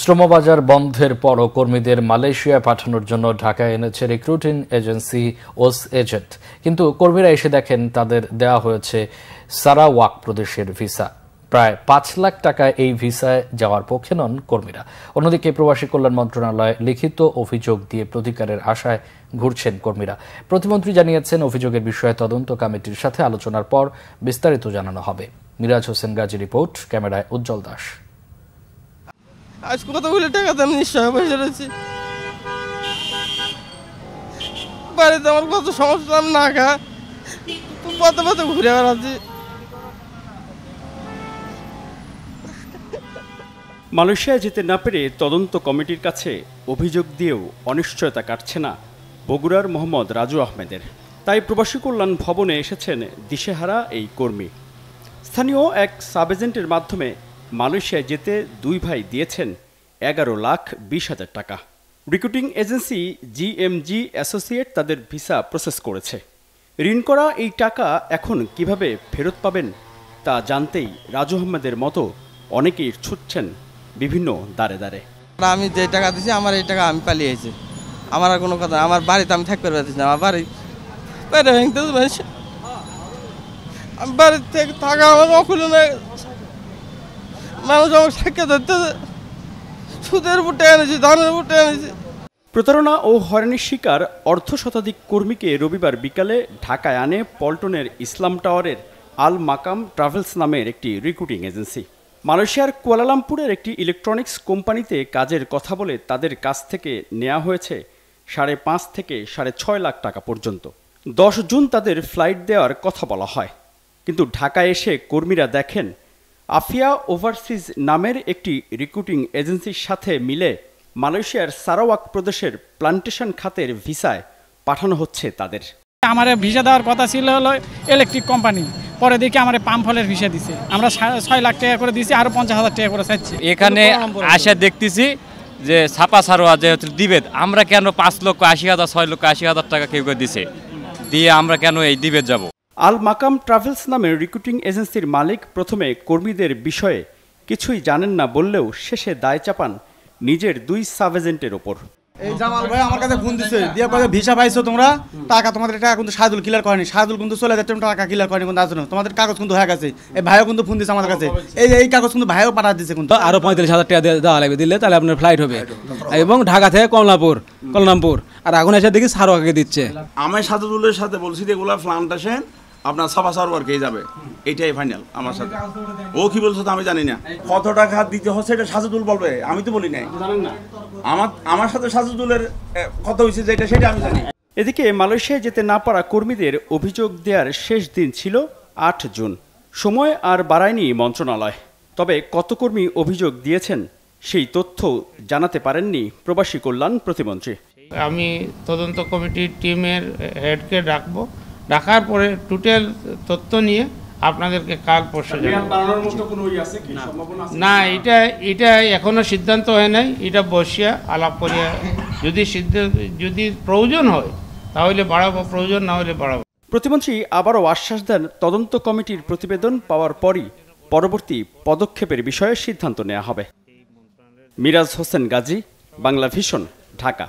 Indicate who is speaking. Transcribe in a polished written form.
Speaker 1: শ্রমবাজার বন্ধের পরও কর্মীদের মালয়েশিয়ায় পাঠানোর জন্য ঢাকায় এনেছে রিক্রুটিং এজেন্সি ওস এজেন্ট, কিন্তু কর্মীরা এসে দেখেন তাদের দেওয়া হয়েছে সারাওয়াক প্রদেশের ভিসা। প্রায় ৫ লাখ টাকায় এই ভিসায় যাওয়ার পক্ষে নন কর্মীরা। অন্যদিকে প্রবাসী কল্যাণ মন্ত্রণালয়ে লিখিত অভিযোগ দিয়ে প্রতিকারের আশায় ঘুরছেন কর্মীরা। প্রতিমন্ত্রী জানিয়েছেন, অভিযোগের বিষয়ে তদন্ত কমিটির সাথে আলোচনার পর বিস্তারিত জানানো হবে। মিরাজ হোসেন গাজী রিপোর্ট, ক্যামেরায় উজ্জ্বল দাস।
Speaker 2: আজকে কতগুলো টাকা দাম নিশ্চয় বসে রয়েছি বাড়িতে, আমার কত সমস্যা, না খা পথে পথে ঘুরে বেড়াচ্ছি।
Speaker 3: মালয়েশিয়ায় যেতে না পেরে তদন্ত কমিটির কাছে অভিযোগ দিয়েও অনিশ্চয়তা কাটছে না বগুড়ার মোহাম্মদ রাজু আহমেদের। তাই প্রবাসী কল্যাণ ভবনে এসেছেন দিশেহারা এই কর্মী। স্থানীয় এক সাব এজেন্টের মাধ্যমে মালয়েশিয়ায় যেতে দুই ভাই দিয়েছেন 11,20,000 টাকা। রিক্রুটিং এজেন্সি জিএমজি অ্যাসোসিয়েট তাদের ভিসা প্রসেস করেছে। ঋণ করা এই টাকা এখন কিভাবে ফেরত পাবেন তা জানতেই রাজু আহমেদের মতো অনেকেই ছুটছেন বিভিন্ন দ্বারে দ্বারে।
Speaker 2: আমি যে টাকা দিচ্ছি, আমার এই টাকা আমি পালিয়েছি, আমার আর কোনো কথা। আমার বাড়িতে আমি থাকতে পারতেছি না, আমার বাড়ি ভেঙতে আমি বাড়ির থেকে থাকা আমার অকুলে নেই। মানুষ আমার সাক্ষাৎ ধরতে সুদের উপর টেনে এনেছি, ধানের উপর টেনে এনেছি।
Speaker 3: প্রতারণা ও হয়রানির শিকার অর্ধশতাধিক কর্মীকে রবিবার বিকালে ঢাকায় আনে পল্টনের ইসলাম টাওয়ারের আল মাকাম ট্রাভেলস নামের একটি রিক্রুটিং এজেন্সি। মালয়েশিয়ার কুয়ালালামপুরের একটি ইলেকট্রনিক্স কোম্পানিতে কাজের কথা বলে তাদের কাছ থেকে নেওয়া হয়েছে 5.5 থেকে 6.5 লাখ টাকা পর্যন্ত। 10 জুন তাদের ফ্লাইট দেওয়ার কথা বলা হয়, কিন্তু ঢাকায় এসে কর্মীরা দেখেন আফিয়া ওভারসিজ নামের একটি রিক্রুটিং এজেন্সির সাথে মিলে মালয়েশিয়ার সারাওয়াক প্রদেশের প্লান্টেশন খাতের ভিসায় পাঠানো হচ্ছে তাদের।
Speaker 4: আমার ভিসা দেওয়ার কথা ছিল হলো ইলেকট্রিক কোম্পানি, পরে দেখি আমার পাম ফলের ভিসা দিছে। আমরা 6 লাখ টাকা করে দিছি, আরো 50,000 টাকা করে চাচ্ছি।
Speaker 5: এখানে আশা দেখতেছি যে ছাপা সারোয়া যে দিবে, আমরা কেন 5,80,000 6,80,000 টাকা কেউ করে দিছে দিয়ে আমরা কেন এই দিবে যাব।
Speaker 3: আল মাকাম ট্রাভেলস নামের রিক্রুটিং এজেন্সির মালিক প্রথমে কর্মীদের বিষয়ে কিছুই জানেন না বললেও শেষে দায় চাপান নিজের 2 সাব এজেন্টের ওপর।
Speaker 6: এই জামাল ভাই আমার কাছে ফোন দিছে, দিয়ে কয় ভিসা পাইছো তোমরা, টাকা তোমাদের টাকা কিন্তু শাহদুল ক্লিয়ার করেনি, শাহদুল কিন্তু চলে যাচ্ছে, টাকা ক্লিয়ার করেনি কিন্তু আসলে তোমাদের কাগজ কিন্তু হয়ে গেছে। এই ভাইও কিন্তু ফোন দিছে আমার কাছে, এই কাগজ কিন্তু ভাইও পাঠা দিচ্ছে, কিন্তু
Speaker 7: আরো 45,000 টাকা দেওয়া লাগবে, দিলে তাহলে আপনার ফ্লাইট হবে। এবং ঢাকা থেকে কমলাপুর আর এখন এসে দেখি সারোয়াকে দিচ্ছে।
Speaker 8: আমি শাহদুলের সাথে বলছি এগুলা প্লান্টেশন আপনার সাফা সারোয়ারকেই যাবে, এইটাই ফাইনাল আমার সাথে। ও কি বলছো তো আমি জানি না, কত টাকা দিতে হচ্ছে এটা শাহদুল বলবে, আমি তো বলি নাই। আমার সাথে শাহদুলের কথা হয়েছে যেটা, সেটা আমি জানি।
Speaker 3: এদিকে মালয়েশিয়ায় যেতে না পারা কর্মীদের অভিযোগ দেওয়ার শেষ দিন ছিল 8 জুন। সময় আর বাড়ায়নি মন্ত্রণালয়। তবে কত কর্মী অভিযোগ দিয়েছেন সেই তথ্য জানাতে পারেননি প্রবাসী কল্যাণ প্রতিমন্ত্রী।
Speaker 9: আমি তদন্ত কমিটির টিমের হেডকে ডাকার পরে টোটাল তথ্য নিয়ে আপনাদেরকে কাল পরশু না, এটা এখনো সিদ্ধান্ত হয় নাই। এটা বসিয়া আলাপ করিয়া যদি প্রয়োজন হয় তাহলে বাড়াবো, প্রয়োজন না হলে বাড়াবো।
Speaker 3: প্রতিমন্ত্রী আবারও আশ্বাস দেন তদন্ত কমিটির প্রতিবেদন পাওয়ার পরই পরবর্তী পদক্ষেপের বিষয়ে সিদ্ধান্ত নেওয়া হবে। মিরাজ হোসেন গাজী, বাংলা ভিশন, ঢাকা।